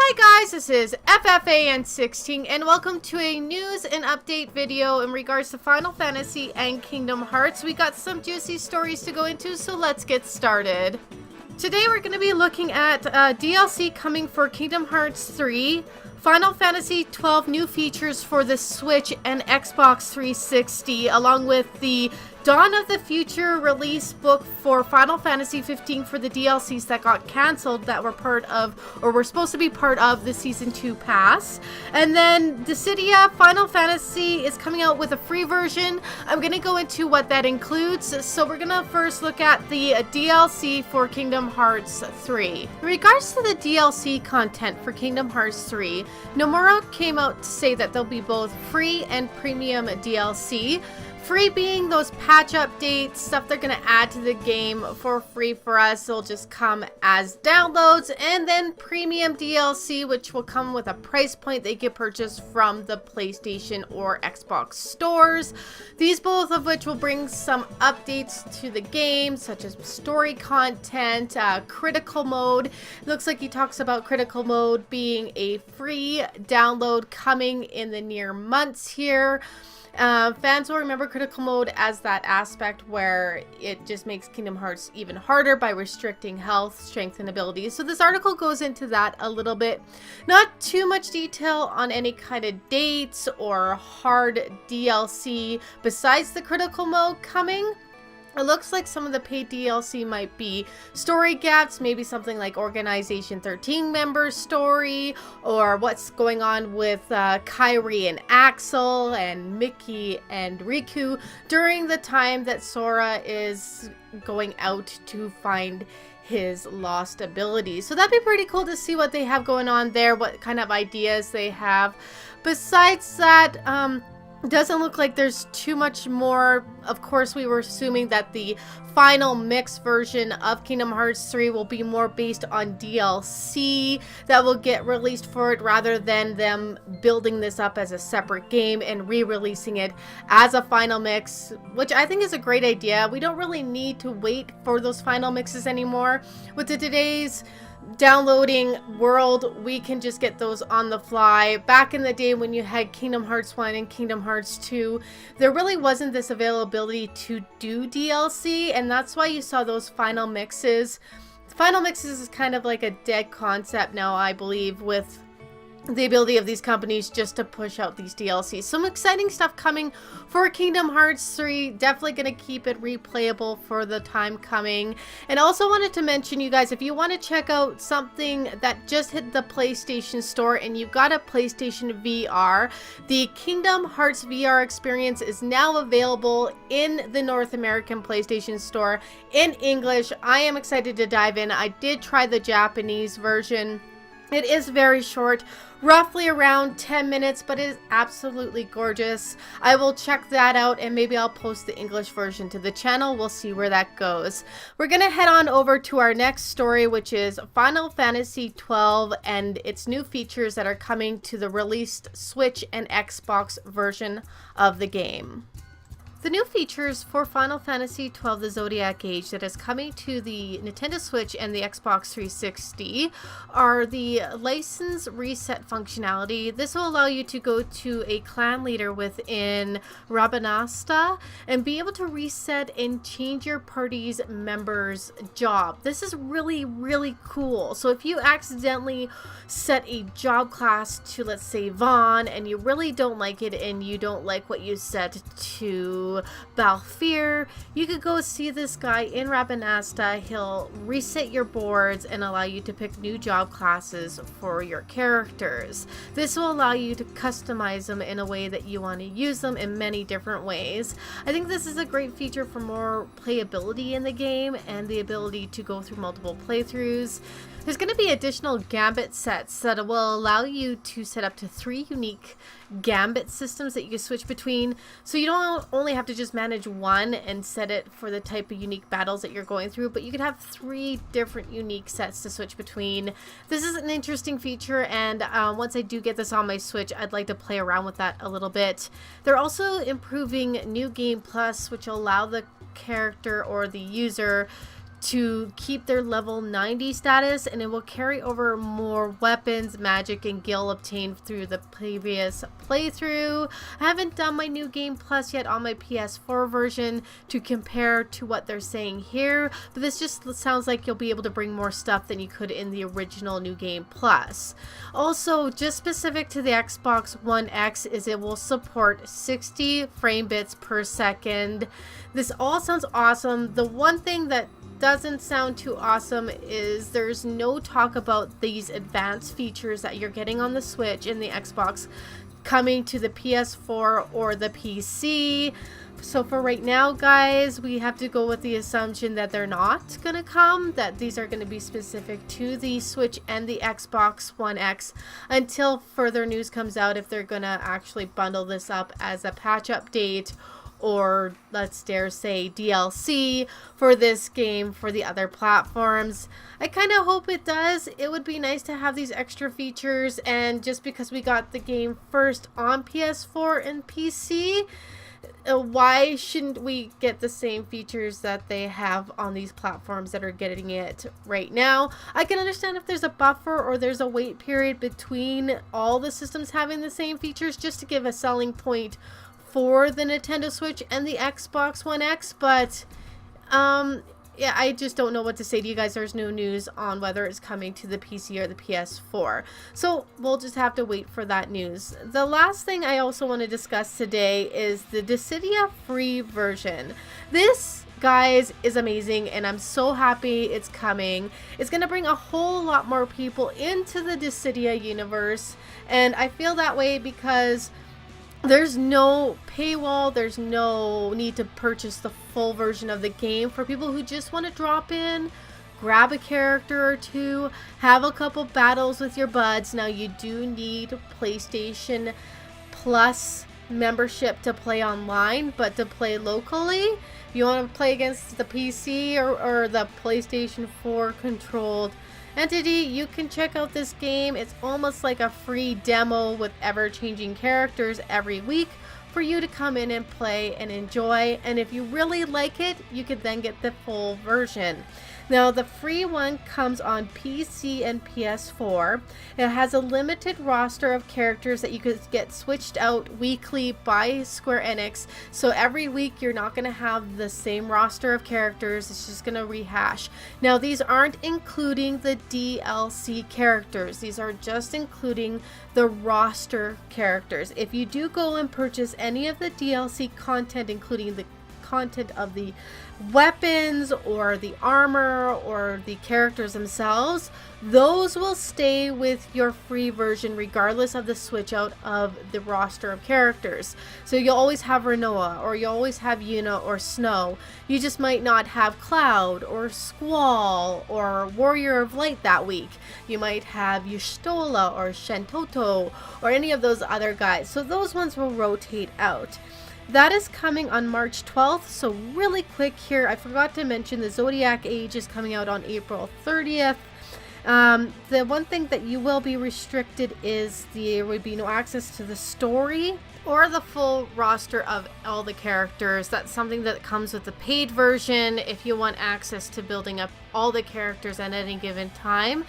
Hi guys, this is FFAN 16 and welcome to a news and update video in regards to Final Fantasy and Kingdom Hearts. We got some juicy stories to go into, so let's get started. Today we're going to be looking at DLC coming for Kingdom Hearts 3, Final Fantasy XII new features for the Switch and Xbox 360, along with the Dawn of the Future release book for Final Fantasy 15 for the DLCs that got cancelled that were part of, or were supposed to be part of, the Season 2 pass. And then Dissidia Final Fantasy is coming out with a free version. I'm going to go into what that includes. So we're going to first look at the DLC for Kingdom Hearts 3. In regards to the DLC content for Kingdom Hearts 3, Nomura came out to say that there'll be both free and premium DLC. Free being those patch updates, stuff they're going to add to the game for free for us. It'll just come as downloads. And then premium DLC, which will come with a price point that you can purchase from the PlayStation or Xbox stores. These both of which will bring some updates to the game, such as story content, critical mode. It looks like he talks about critical mode being a free download coming in the near months here. Fans will remember critical mode as that aspect where it just makes Kingdom Hearts even harder by restricting health, strength, and abilities. So this article goes into that a little bit. Not too much detail on any kind of dates or hard DLC besides the critical mode coming. It looks like some of the paid DLC might be story gaps, maybe something like Organization 13 members' story, or what's going on with Kairi and Axel and Mickey and Riku during the time that Sora is going out to find his lost abilities. So that'd be pretty cool to see what they have going on there, what kind of ideas they have. Besides that, doesn't look like there's too much more. Of course, we were assuming that the final mix version of Kingdom Hearts 3 will be more based on DLC that will get released for it rather than them building this up as a separate game and re-releasing it as a final mix, which I think is a great idea. We don't really need to wait for those final mixes anymore. With today's downloading world, we can just get those on the fly. Back in the day when you had Kingdom Hearts 1 and Kingdom Hearts 2, there really wasn't this availability to do DLC, and that's why you saw those final mixes. Final mixes is kind of like a dead concept now, I believe, with the ability of these companies just to push out these DLCs. Some exciting stuff coming for Kingdom Hearts 3. Definitely going to keep it replayable for the time coming. And also wanted to mention, you guys, if you want to check out something that just hit the PlayStation Store and you've got a PlayStation VR, the Kingdom Hearts VR experience is now available in the North American PlayStation Store in English. I am excited to dive in. I did try the Japanese version. It is very short, roughly around 10 minutes, but it is absolutely gorgeous. I will check that out and maybe I'll post the English version to the channel. We'll see where that goes. We're going to head on over to our next story, which is Final Fantasy XII and its new features that are coming to the released Switch and Xbox version of the game. The new features for Final Fantasy XII The Zodiac Age that is coming to the Nintendo Switch and the Xbox 360 are the license reset functionality. This will allow you to go to a clan leader within Rabanasta and be able to reset and change your party's members' job. This is really, really cool. So if you accidentally set a job class to, let's say, Vaughn, and you really don't like it and you don't like what you set to Balfir, you could go see this guy in Rabanasta. He'll reset your boards and allow you to pick new job classes for your characters. This will allow you to customize them in a way that you want to use them in many different ways. I think this is a great feature for more playability in the game and the ability to go through multiple playthroughs. There's going to be additional gambit sets that will allow you to set up to 3 unique gambit systems that you can switch between. So you don't only have to just manage one and set it for the type of unique battles that you're going through, but you could have 3 different unique sets to switch between. This is an interesting feature, and once I do get this on my Switch, I'd like to play around with that a little bit. They're also improving New Game Plus, which will allow the character or the user to keep their level 90 status, and it will carry over more weapons, magic, and gil obtained through the previous playthrough. I haven't done my New Game Plus yet on my PS4 version to compare to what they're saying here, but this just sounds like you'll be able to bring more stuff than you could in the original New Game Plus. Also, just specific to the Xbox One X is it will support 60 frame bits per second. This all sounds awesome. The one thing that doesn't sound too awesome is there's no talk about these advanced features that you're getting on the Switch and the Xbox coming to the PS4 or the PC. So for right now, guys, we have to go with the assumption that they're not gonna come, that these are gonna be specific to the Switch and the Xbox One X until further news comes out if they're gonna actually bundle this up as a patch update, or let's dare say DLC for this game for the other platforms. I kind of hope it does. It would be nice to have these extra features, and just because we got the game first on PS4 and PC, why shouldn't we get the same features that they have on these platforms that are getting it right now? I can understand if there's a buffer or there's a wait period between all the systems having the same features just to give a selling point for the Nintendo Switch and the Xbox One X, but yeah, I just don't know what to say to you guys. There's no news on whether it's coming to the PC or the PS4, so we'll just have to wait for that news. The last thing I also want to discuss today is the Dissidia free version. This, guys, is amazing, and I'm so happy it's coming. It's gonna bring a whole lot more people into the Dissidia universe, and I feel that way because there's no paywall, there's no need to purchase the full version of the game for people who just want to drop in, grab a character or two, have a couple battles with your buds. Now you do need PlayStation Plus membership to play online, but to play locally, if you want to play against the PC or the PlayStation 4 controlled entity, you can check out this game. It's almost like a free demo with ever-changing characters every week for you to come in and play and enjoy, and if you really like it, you could then get the full version. Now, the free one comes on PC and PS4. It has a limited roster of characters that you could get switched out weekly by Square Enix. So every week you're not going to have the same roster of characters. It's just going to rehash. Now, these aren't including the DLC characters. These are just including the roster characters. If you do go and purchase any of the DLC content, including the content of the weapons or the armor or the characters themselves, those will stay with your free version regardless of the switch out of the roster of characters. So you'll always have Renoa, or you'll always have Yuna or Snow. You just might not have Cloud or Squall or Warrior of Light that week. You might have Yustola or Shentoto or any of those other guys. So those ones will rotate out. That is coming on March 12th, so really quick here, I forgot to mention the Zodiac Age is coming out on April 30th. The one thing that you will be restricted is there would be no access to the story or the full roster of all the characters. That's something that comes with the paid version if you want access to building up all the characters at any given time.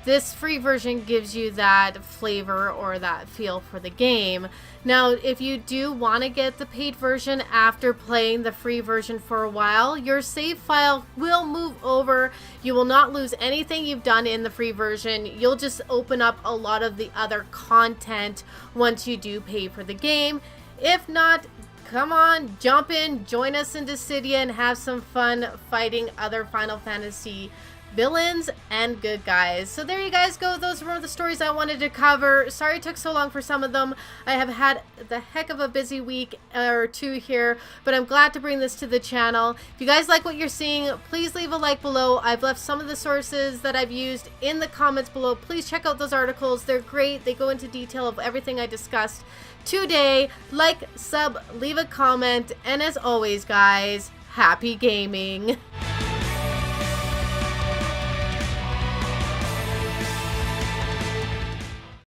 This free version gives you that flavor or that feel for the game. Now, if you do want to get the paid version after playing the free version for a while, your save file will move over. You will not lose anything you've done in the free version. You'll just open up a lot of the other content once you do pay for the game. If not, come on, jump in, join us in Dissidia and have some fun fighting other Final Fantasy villains and good guys. So there you guys go. Those were the stories I wanted to cover. Sorry it took so long for some of them. I have had the heck of a busy week or two here, but I'm glad to bring this to the channel. If you guys like what you're seeing, please leave a like below. I've left some of the sources that I've used in the comments below. Please check out those articles. They're great. They go into detail of everything I discussed today. Like, sub, leave a comment, and as always, guys, happy gaming.